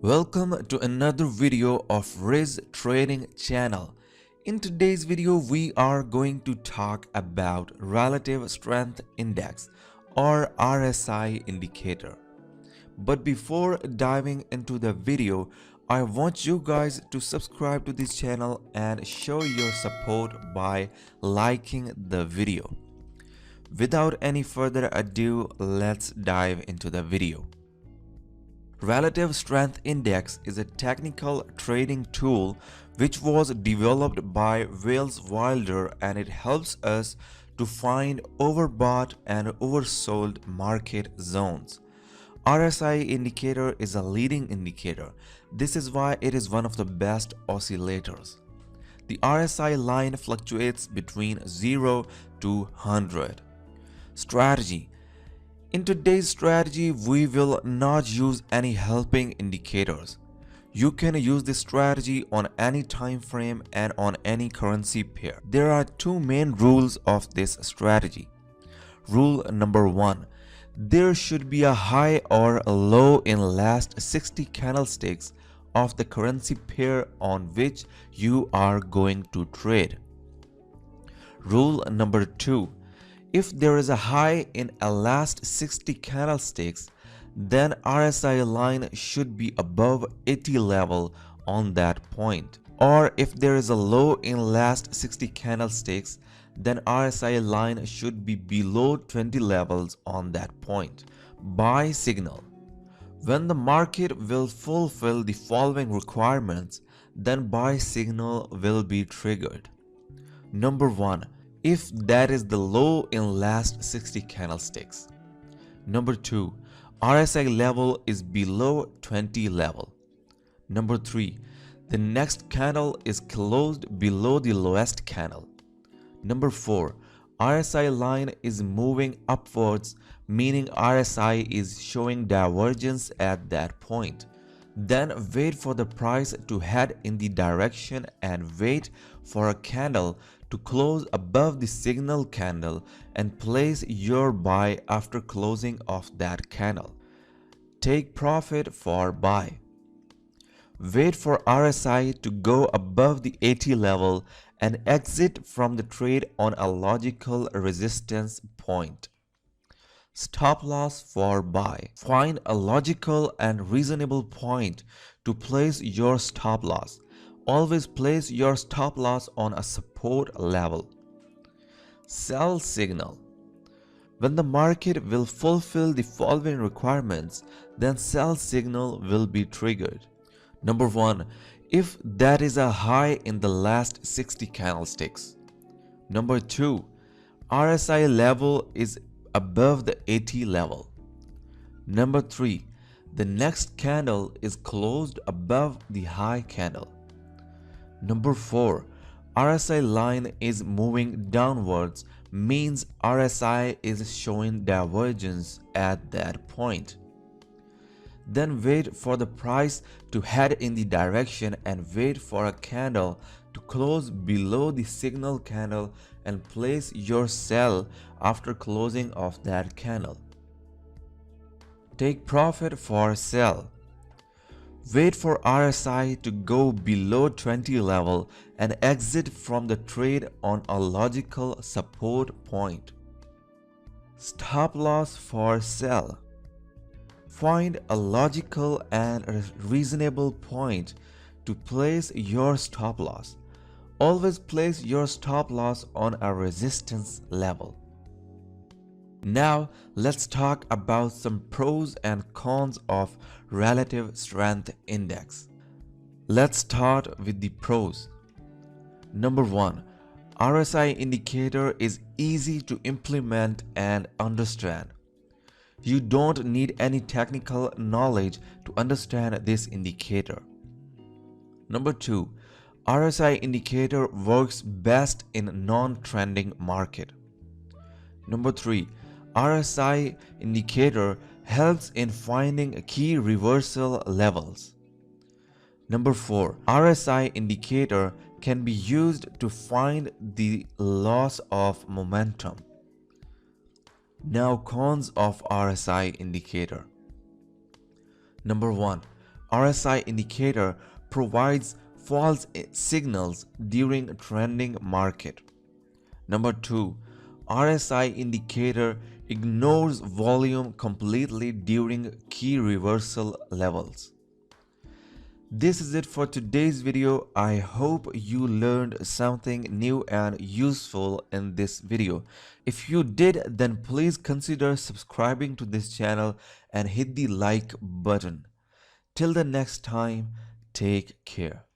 Welcome to another video of RSI Trading channel. In today's video, we are going to talk about Relative Strength Index or RSI indicator. But before diving into the video, I want you guys to subscribe to this channel and show your support by liking the video. Without any further ado, let's dive into the video. Relative Strength Index is a technical trading tool which was developed by Wales Wilder, and it helps us to find overbought and oversold market zones. RSI indicator is a leading indicator. This is why it is one of the best oscillators. The RSI line fluctuates between 0 to 100. Strategy. In today's strategy, we will not use any helping indicators. You can use this strategy on any time frame and on any currency pair. There are two main rules of this strategy. Rule number 1. There should be a high or a low in last 60 candlesticks of the currency pair on which you are going to trade. Rule number 2. If there is a high in a last 60 candlesticks, then RSI line should be above 80 level on that point. Or if there is a low in last 60 candlesticks, then RSI line should be below 20 levels on that point. Buy signal. When the market will fulfill the following requirements, then buy signal will be triggered. Number 1. If that is the low in last 60 candlesticks. Number 2. RSI level is below 20 level. Number 3. The next candle is closed below the lowest candle. Number 4. RSI line is moving upwards, meaning RSI is showing divergence at that point. Then wait for the price to head in the direction and wait for a candle to close above the signal candle and place your buy after closing of that candle. Take profit for buy. Wait for RSI to go above the 80 level and exit from the trade on a logical resistance point. Stop loss for buy. Find a logical and reasonable point to place your stop loss. Always place your stop loss on a support level. Sell signal. When the market will fulfill the following requirements, then sell signal will be triggered. Number 1. If that is a high in the last 60 candlesticks. Number 2. RSI level is above the 80 level. Number 3. The next candle is closed above the high candle. Number 4. RSI line is moving downwards, means RSI is showing divergence at that point. Then wait for the price to head in the direction and wait for a candle to close below the signal candle and place your sell after closing of that candle. Take profit for sell. Wait for RSI to go below 20 level and exit from the trade on a logical support point. Stop loss for sell. Find a logical and reasonable point to place your stop loss. Always place your stop loss on a resistance level. Now let's talk about some pros and cons of Relative Strength Index. Let's start with the pros. Number 1. RSI indicator is easy to implement and understand. You don't need any technical knowledge to understand this indicator. Number 2. RSI indicator works best in non-trending market. Number 3. RSI indicator helps in finding key reversal levels. Number 4. RSI indicator can be used to find the loss of momentum. Now, cons of RSI indicator. Number 1. RSI indicator provides false signals during trending market. Number 2. RSI indicator ignores volume completely during key reversal levels. This is it for today's video. I hope you learned something new and useful in this video. If you did, then please consider subscribing to this channel and hit the like button. Till the next time, take care.